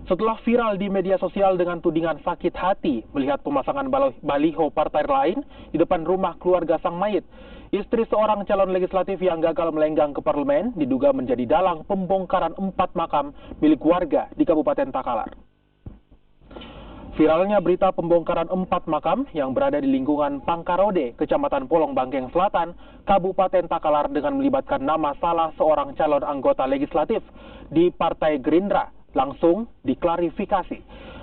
Setelah viral di media sosial dengan tudingan sakit hati melihat pemasangan baliho partai lain di depan rumah keluarga sang mayit, istri seorang calon legislatif yang gagal melenggang ke parlemen diduga menjadi dalang pembongkaran 4 makam milik warga di Kabupaten Takalar. Viralnya berita pembongkaran 4 makam yang berada di lingkungan Pangkarode, Kecamatan Polong Bangkeng Selatan, Kabupaten Takalar dengan melibatkan nama salah seorang calon anggota legislatif di Partai Gerindra langsung diklarifikasi.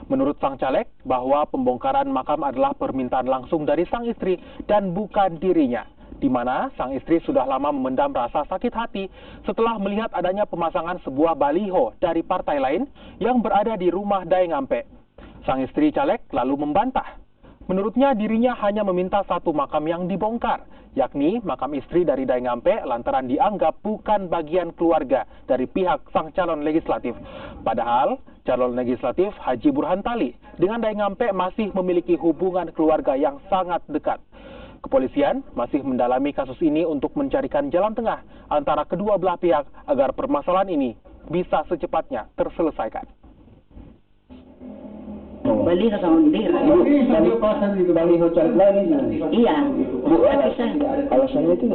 Menurut sang caleg bahwa pembongkaran makam adalah permintaan langsung dari sang istri dan bukan dirinya, di mana sang istri sudah lama memendam rasa sakit hati setelah melihat adanya pemasangan sebuah baliho dari partai lain yang berada di rumah Daeng Ampe. Sang istri caleg lalu membantah. Menurutnya dirinya hanya meminta satu makam yang dibongkar, yakni makam istri dari Daeng Ampe lantaran dianggap bukan bagian keluarga dari pihak sang calon legislatif. Padahal calon legislatif Haji Burhan Tali dengan Daeng Ampe masih memiliki hubungan keluarga yang sangat dekat. Kepolisian masih mendalami kasus ini untuk mencarikan jalan tengah antara kedua belah pihak agar permasalahan ini bisa secepatnya terselesaikan. Baliho sama bendera. Tapi pasang itu baliho caleg lagi. Iya. Alasannya itu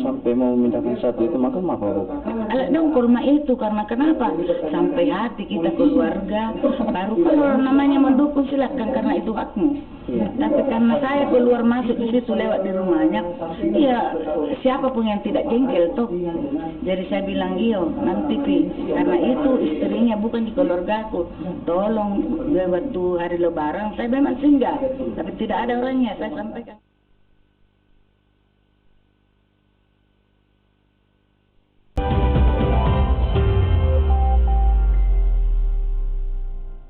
sampai mau memindahkan satu itu makam apa, Bu? Alat dong ke rumah itu karena kenapa? Sampai hati kita keluarga. Baru kalau namanya mendukung silakan karena itu hakmu. Ya. Tapi karena saya keluar masuk di situ lewat di rumahnya, ya siapapun yang tidak jengkel toh. Jadi saya bilang iyo nanti karena itu istrinya bukan di keluargaku. Tolong waktu hari Lebaran saya memang singgah, tapi tidak ada orangnya saya sampaikan.